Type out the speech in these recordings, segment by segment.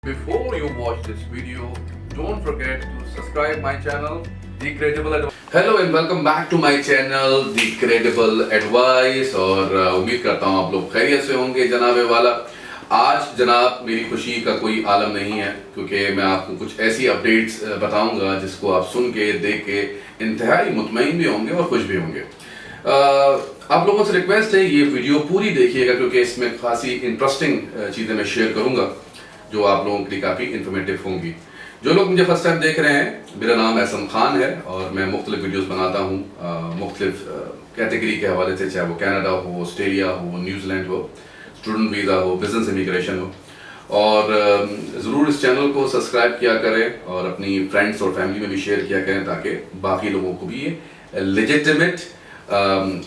Before you watch this video, don't forget to subscribe my channel, The Credible Advice. Hello and welcome back to my channel, The Credible Advice. और उम्मीद करता हूँ आप लोग खैरियत से होंगे जनाबे वाला। आज जनाब मेरी खुशी का कोई आलम नहीं है क्योंकि मैं आपको कुछ ऐसी अपडेट्स बताऊंगा जिसको आप सुन के देख के इंतहाई मुतमईन भी होंगे और खुश भी होंगे। आप लोगों से रिक्वेस्ट है ये वीडियो पूरी देखिएगा क्योंकि इसमें खासी इंटरेस्टिंग चीज़ें मैं शेयर करूंगा जो आप लोगों के लिए काफ़ी इंफॉर्मेटिव होंगी। जो लोग मुझे फर्स्ट टाइम देख रहे हैं, मेरा नाम एहसन खान है और मैं मुख्तलिफ वीडियोस बनाता हूँ मुख्तलिफ कैटेगरी के हवाले से, चाहे वो कनाडा हो, ऑस्ट्रेलिया हो, न्यूजीलैंड हो, स्टूडेंट वीज़ा हो, बिजनेस इमिग्रेशन हो। और ज़रूर इस चैनल को सब्सक्राइब किया करें और अपनी फ्रेंड्स और फैमिली में भी शेयर किया करें ताकि बाकी लोगों को भी ये लेजिटिमेट,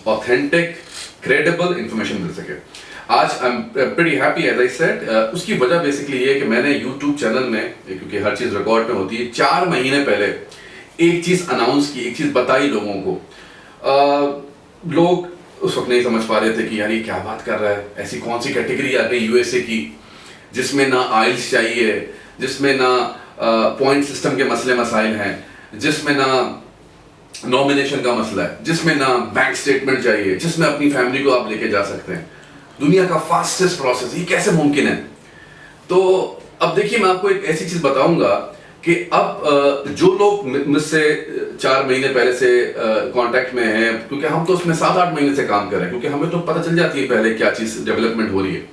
ऑथेंटिक, क्रेडिबल इंफॉर्मेशन मिल सके। आज I am pretty happy as I said. उसकी वजह बेसिकली ये है कि मैंने यूट्यूब चैनल में, क्योंकि हर चीज़ रिकॉर्ड में होती है, 4 महीने पहले एक चीज़ अनाउंस की, एक चीज़ बताई लोगों को। लोग उस वक्त नहीं समझ पा रहे थे कि यार ये क्या बात कर रहा है, ऐसी कौन सी कैटेगरी आ गई यूएसए की जिसमें ना आइल्स चाहिए, जिसमें ना पॉइंट सिस्टम के मसले मसाइल हैं, जिसमें ना नॉमिनेशन का मसला है, जिसमें ना बैंक स्टेटमेंट चाहिए, जिसमें अपनी फैमिली को आप लेके जा सकते हैं। दुनिया का फास्टेस्ट प्रोसेस, ये कैसे मुमकिन है? तो अब देखिए मैं आपको एक ऐसी चीज बताऊंगा कि अब जो लोग मुझसे 4 महीने पहले से कांटेक्ट में हैं, क्योंकि हम तो उसमें 7-8 महीने से काम कर रहे हैं, क्योंकि हमें तो पता चल जाती है पहले क्या चीज डेवलपमेंट हो रही है।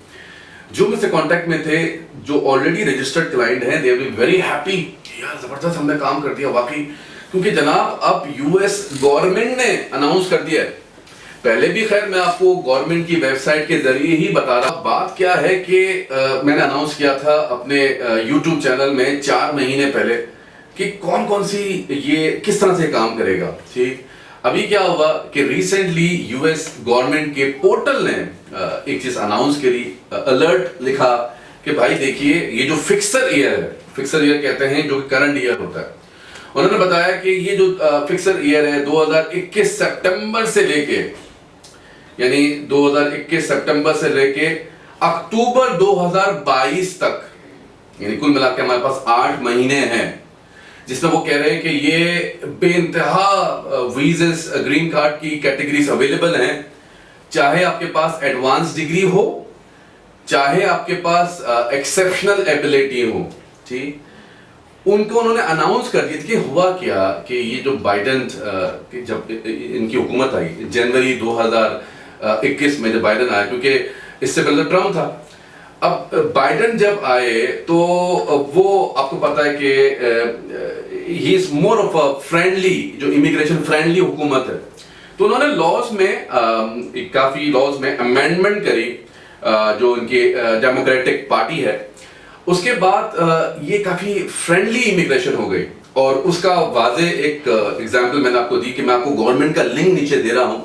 जो मुझसे कांटेक्ट में थे, जो ऑलरेडी रजिस्टर्ड क्लाइंट हैं, they will be very happy, यार जबरदस्त हमने काम कर दिया वाकई। क्योंकि जनाब अब यूएस गवर्नमेंट ने अनाउंस कर दिया है। पहले भी खैर मैं आपको गवर्नमेंट की वेबसाइट के जरिए ही बता रहा। बात क्या है कि मैंने अनाउंस किया था अपने यूट्यूब चैनल में 4 महीने पहले कि कौन कौन सी ये किस तरह से काम करेगा। ठीक, अभी क्या हुआ कि रिसेंटली यूएस गवर्नमेंट के पोर्टल ने एक चीज अनाउंस करी, अलर्ट लिखा कि भाई देखिए ये जो फिक्सर ईयर है, फिक्सर ईयर कहते हैं जो करंट ईयर होता है, उन्होंने बताया कि ये जो फिक्सर ईयर है 2021 सितंबर से लेके, यानी 2021 सितंबर से लेके अक्टूबर 2022 तक, यानी कुल मिलाकर हमारे पास 8 महीने हैं, जिसमें वो कह रहे हैं कि ये बेइंतहा वीज़ेस, ग्रीन कार्ड की कैटेगरीज अवेलेबल हैं, चाहे आपके पास एडवांस डिग्री हो, चाहे आपके पास एक्सेप्शनल एबिलिटी हो। ठीक, उनको उन्होंने अनाउंस कर दिया कि हुआ क्या कि ये जो बाइडेन जब इनकी हुकूमत आई जनवरी 2021 में, जब बाइडेन आया, क्योंकि इससे पहले ट्रम्प था, अब बाइडेन जब आए तो वो आपको पता है कि he is more of a friendly, जो इमिग्रेशन फ्रेंडली हुकूमत है, तो उन्होंने लॉज में काफी लॉज में अमेंडमेंट करी, जो इनकी डेमोक्रेटिक पार्टी है। उसके बाद ये काफी फ्रेंडली इमिग्रेशन हो गई और उसका वाजे एक एग्जांपल मैंने आपको दी कि मैं आपको गवर्नमेंट का लिंक नीचे दे रहा हूं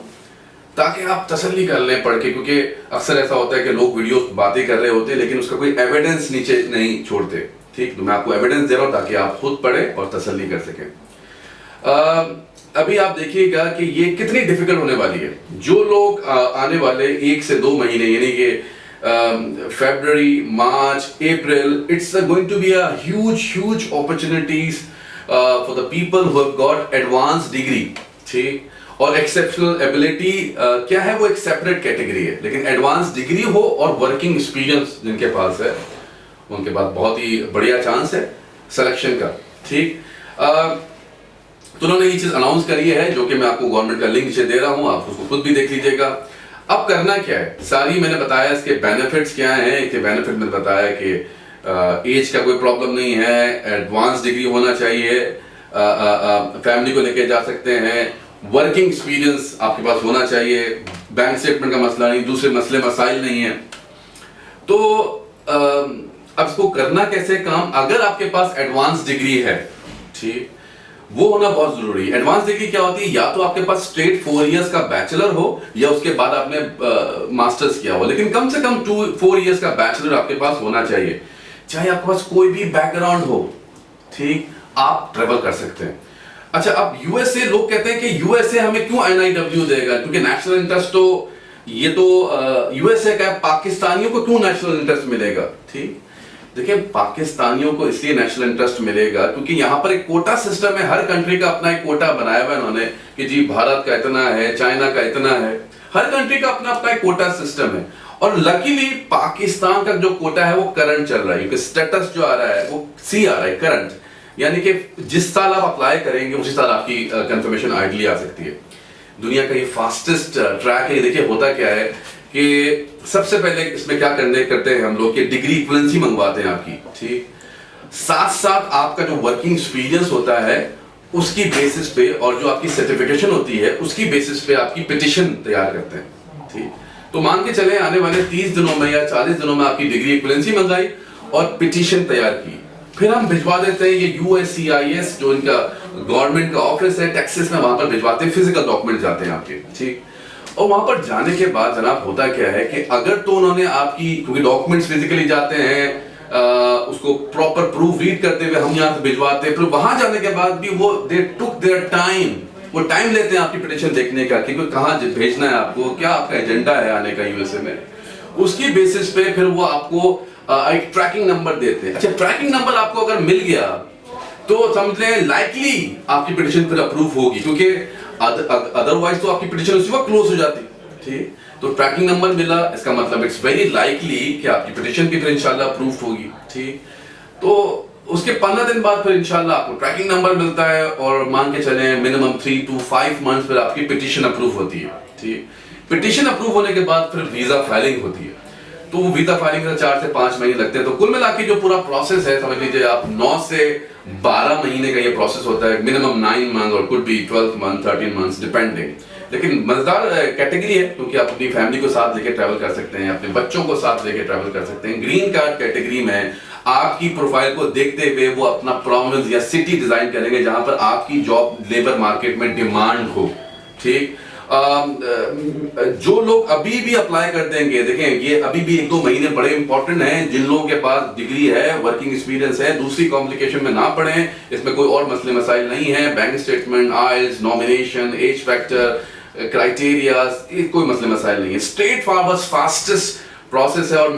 ताकि आप तसल्ली कर लें पढ़ के, क्योंकि अक्सर ऐसा होता है कि लोग वीडियोस बातें कर रहे होते हैं लेकिन उसका कोई एविडेंस नीचे नहीं छोड़ते। ठीक, तो मैं आपको एविडेंस दे रहा हूं ताकि आप खुद पढ़ें और तसल्ली कर सकें। अभी आप देखिएगा कि ये कितनी डिफिकल्ट होने वाली है। जो लोग आने वाले 1 से 2 महीने, यानी कि February, March, April, it's going to be a huge opportunities for the people who have got advanced degree, ठीक, और exceptional ability क्या है, वो एक separate category है, लेकिन advanced degree हो और working experience जिनके पास है, उनके पास बहुत ही बढ़िया चांस है selection का। ठीक, तो उन्होंने ये चीज अनाउंस करी है जो कि मैं आपको गवर्नमेंट का लिंक नीचे दे रहा हूँ, आप उसको खुद भी देख लीजिएगा। अब करना क्या है, सारी मैंने बताया इसके बेनिफिट्स क्या हैं। इसके बेनिफिट मैंने बताया कि एज का कोई प्रॉब्लम नहीं है, एडवांस डिग्री होना चाहिए, फैमिली को लेके जा सकते हैं, वर्किंग एक्सपीरियंस आपके पास होना चाहिए, बैंक स्टेटमेंट का मसला नहीं, दूसरे मसले मसाइल नहीं है। तो अब इसको करना कैसे काम, अगर आपके पास एडवांस डिग्री है, ठीक, वो होना बहुत जरूरी है। एडवांस डिग्री क्या होती है, या तो आपके पास स्ट्रेट 4 इयर्स का बैचलर हो या उसके बाद आपने मास्टर्स किया हो, लेकिन कम से कम 4 इयर्स का बैचलर आपके पास होना चाहिए। चाहे आपके पास कोई भी बैकग्राउंड हो, ठीक, आप ट्रेवल कर सकते हैं। अच्छा, अब यूएसए, लोग कहते हैं कि यूएसए हमें क्यों एनआईडब्ल्यू देगा, क्योंकि नेशनल इंटरेस्ट तो ये तो यूएसए का, पाकिस्तानियों को क्यों नेशनल इंटरेस्ट मिलेगा। ठीक, देखिए, पाकिस्तानियों को इसलिए नेशनल इंटरेस्ट मिलेगा क्योंकि यहाँ पर एक कोटा सिस्टम है, हर कंट्री का अपना एक कोटा बनाया हुआ है इन्होंने कि जी भारत का इतना है, चाइना का इतना है, हर कंट्री का अपना अपना एक कोटा सिस्टम है। और लकीली पाकिस्तान का जो कोटा है वो करंट चल रहा है, क्योंकि स्टेटस जो आ रहा है वो सी आ रहा है, करंट, यानी कि जिस साल आप अप्लाई करेंगे उसी साल आपकी कंफर्मेशन आइडली आ सकती है। दुनिया का ये फास्टेस्ट ट्रैक है। देखिए होता क्या है कि सबसे पहले इसमें क्या करते हैं हम लोग कि डिग्री इक्विवेलेंसी मंगवाते हैं आपकी, ठीक, साथ साथ आपका जो वर्किंग एक्सपीरियंस होता है उसकी बेसिस पे और जो आपकी सर्टिफिकेशन होती है उसकी बेसिस पे आपकी पिटिशन तैयार करते हैं, ठीक। तो मान के चले आने वाले 30 दिनों में या 40 दिनों में आपकी डिग्री इक्विवेलेंसी मंगाई और पिटिशन तैयार की, फिर हम भिजवा देते हैं ये USCIS जो इनका गवर्नमेंट का ऑफिस है टेक्सास में, वहां पर भिजवाते हैं, फिजिकल डॉक्यूमेंट जाते हैं आपके, ठीक। और वहां पर जाने के बाद जनाब होता क्या है कि अगर तो उन्होंने आपकी, क्योंकि डॉक्यूमेंट्स फिजिकली जाते हैं, उसको प्रॉपर प्रूफ रीड करते हुए हम यहाँ से भिजवाते हैं, फिर वहां जाने के बाद भी वो दे टुक देयर टाइम, वो टाइम लेते हैं आपकी पिटिशन देखने का कि कहाँ भेजना है आपको, क्या आपका एजेंडा है आने का यूएसए में। उसकी बेसिस पे फिर वो आपको एक ट्रैकिंग नंबर देते हैं। अच्छा, ट्रैकिंग नंबर आपको अगर मिल गया तो समझ लें लाइकली आपकी पिटिशन फिर अप्रूव होगी, क्योंकि अदरवाइज तो आपकी पिटिशन उसी वक्त क्लोज हो जाती, ठीक। तो ट्रैकिंग नंबर मिला, इसका मतलब इट्स वेरी लाइकली कि आपकी पिटिशन भी फिर इंशाल्लाह अप्रूव होगी, ठीक। तो उसके 15 दिन बाद फिर इंशाल्लाह आपको ट्रैकिंग नंबर मिलता है और मान के चले मिनिमम 3 to 5 मंथ्स फिर आपकी पिटिशन अप्रूव होती है, ठीक। पिटिशन अप्रूव होने के बाद फिर वीजा फाइलिंग होती है, तो वो वीजा फाइलिंग में 4 से 5 महीने लगते हैं। तो कुल मिला के जो पूरा प्रोसेस है समझ लीजिए आप 9 से 12 महीने का ये प्रोसेस होता है, मिनिमम 9 मंथ और could be 12 month 13 months depending. लेकिन मजेदार कैटेगरी है क्योंकि आप अपनी फैमिली को साथ लेके ट्रैवल कर सकते हैं, अपने बच्चों को साथ लेके ट्रैवल कर सकते हैं। ग्रीन कार्ड कैटेगरी में आपकी प्रोफाइल को देखते हुए वो अपना प्रोविंस या सिटी डिजाइन करेंगे जहां पर आपकी जॉब लेबर मार्केट में डिमांड हो, ठीक। जो लोग अभी भी अप्लाई कर देंगे, देखें ये अभी भी 1-2 महीने बड़े इंपॉर्टेंट हैं, जिन लोगों के पास डिग्री है, वर्किंग एक्सपीरियंस है, दूसरी कॉम्प्लिकेशन में ना पड़े, इसमें कोई और मसले मसाइल नहीं है, बैंक स्टेटमेंट, आइल्स, नॉमिनेशन, एज फैक्टर, क्राइटेरिया, कोई मसले मसाइल नहीं है, स्ट्रेट फॉरवर्ड फास्टेस्ट प्रोसेस है। और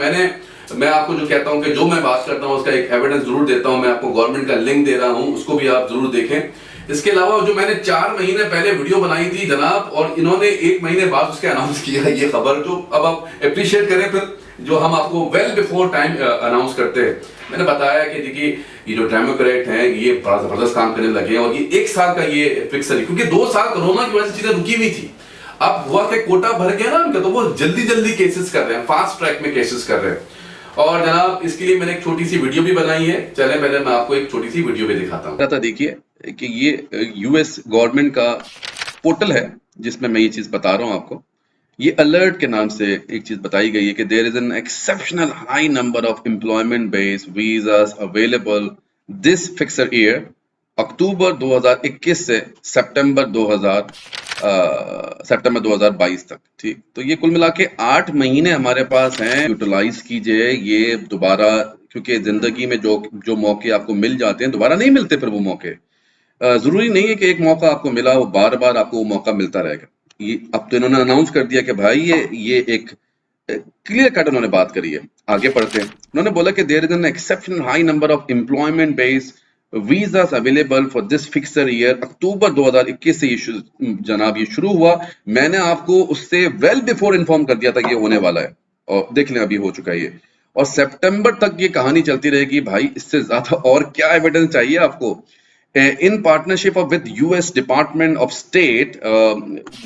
मैं आपको जो कहता हूं कि जो मैं बात करता हूं उसका एक एविडेंस जरूर देता हूं, मैं आपको गवर्नमेंट का लिंक दे रहा हूं, उसको भी आप जरूर देखें। इसके अलावा जो मैंने 4 महीने पहले वीडियो बनाई थी जनाब, और इन्होंने 1 महीने बाद उसके अनाउंस किया ये खबर, जो अब आप अप्रिशिएट करें फिर जो हम आपको वेल बिफोर टाइम अनाउंस करते हैं। मैंने बताया कि देखिए ये जो डेमोक्रेट हैं ये बड़ा जबरदस्त काम करने लगे हैं और ये 1 साल का ये फिक्स है, क्योंकि 2 साल कोरोना की वजह से चीजें रुकी हुई थी। अब हुआ कि कोटा भर गया ना उनका, तो वो जल्दी केसेस कर रहे हैं, फास्ट ट्रैक में केसेस कर रहे हैं। और जनाब इसके लिए मैंने एक छोटी सी वीडियो भी बनाई है, चले पहले मैं आपको एक छोटी सी वीडियो भी दिखाता हूँ। देखिए कि ये यूएस गवर्नमेंट का पोर्टल है जिसमें मैं ये चीज बता रहा हूँ आपको। ये अलर्ट के नाम से एक चीज बताई गई है कि there is an exceptional high number of employment based visas available this fiscal year, October 2021 से सितंबर 2022 तक, ठीक। तो ये कुल मिला के 8 महीने हमारे पास हैं, यूटिलाइज कीजिए ये दोबारा, क्योंकि जिंदगी में जो मौके आपको मिल जाते हैं दोबारा नहीं मिलते फिर वो मौके। जरूरी नहीं है कि एक मौका आपको मिला वो बार बार आपको वो मौका मिलता रहेगा। ये अब तो इन्होंने अनाउंस कर दिया कि भाई ये एक क्लियर कट उन्होंने बात करी है। आगे पढ़ते हैं, उन्होंने बोला कि there is an exceptional high number of employment based visas available for this fiscal year. October 2021 से ये जनाब ये शुरू हुआ। मैंने आपको उससे वेल बिफोर इन्फॉर्म कर दिया था कि ये होने वाला है, और देख लें अभी हो चुका है ये, और सितंबर तक ये कहानी चलती रहेगी। भाई इससे ज्यादा और क्या एविडेंस चाहिए आपको। In partnership with U.S. Department of State,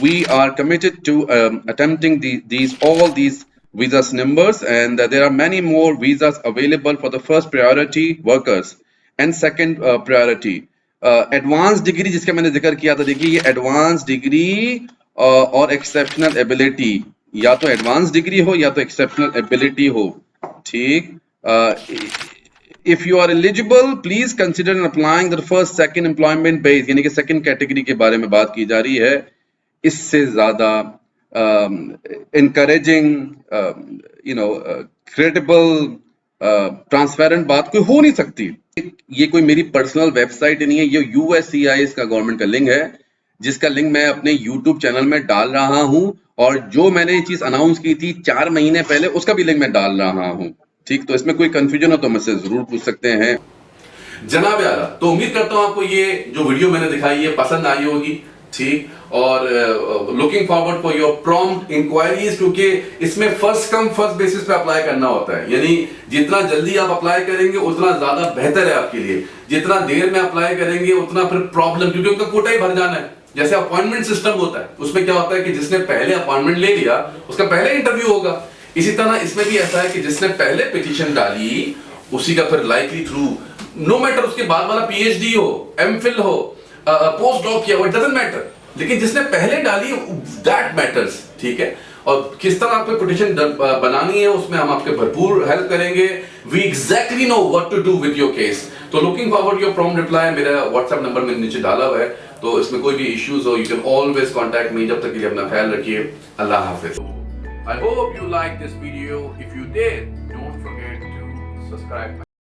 we are committed to attempting all these visas numbers, and there are many more visas available for the first priority workers and second priority. Advanced degree जिसका मैंने जिक्र किया था, देखिए ये advanced degree और exceptional ability, या तो advanced degree हो या तो exceptional ability हो, ठीक। If you are eligible, please consider applying the first, second employment base, यानी कि second category के बारे में बात की जा रही है। इससे ज्यादा encouraging, credible, ट्रांसपेरेंट बात कोई हो नहीं सकती। ये कोई मेरी पर्सनल वेबसाइट नहीं है, ये USCIS का गवर्नमेंट का लिंक है, जिसका लिंक मैं अपने YouTube चैनल में डाल रहा हूं, और जो मैंने ये चीज अनाउंस की थी 4 महीने पहले उसका भी लिंक मैं डाल रहा हूं, ठीक, तो इसमें कोई कंफ्यूजन हो तो मुझसे जरूर पूछ सकते हैं जनाब आला। तो उम्मीद करता हूं आपको ये जो वीडियो मैंने दिखाई है पसंद आई होगी, ठीक। और looking forward for your prompt inquiries, क्योंकि इसमें फर्स्ट कम फर्स्ट बेसिस पे अप्लाई करना होता है, यानी जितना जल्दी आप अप्लाई करेंगे उतना ज्यादा बेहतर है आपके लिए। जितना देर में अप्लाई करेंगे उतना फिर प्रॉब्लम, क्योंकि उनका कोटा ही भर जाना है। जैसे अपॉइंटमेंट सिस्टम होता है, उसमें क्या होता है कि जिसने पहले अपॉइंटमेंट ले लिया उसका पहले इंटरव्यू होगा। इसी तरह इसमें भी ऐसा है कि जिसने पहले पिटीशन डाली उसी का फिर लाइकली थ्रू, नो मैटर उसके बाद वाला पीएचडी हो, एमफिल हो, पोस्ट डॉक किया हो, इट डजंट मैटर, लेकिन जिसने पहले डाली दैट मैटर्स, ठीक है। और किस तरह आपको पिटीशन बनानी है उसमें हम आपके भरपूर हेल्प करेंगे। We exactly know what to do with your case. तो looking forward your prompt reply, मेरा व्हाट्सएप नंबर मैंने नीचे डाला हुआ है, तो इसमें कोई भी इश्यूज हो you can always contact me. जब तक के लिए अपना ख्याल रखिए, अल्लाह हाफिज। I hope you like this video. If you did, don't forget to subscribe.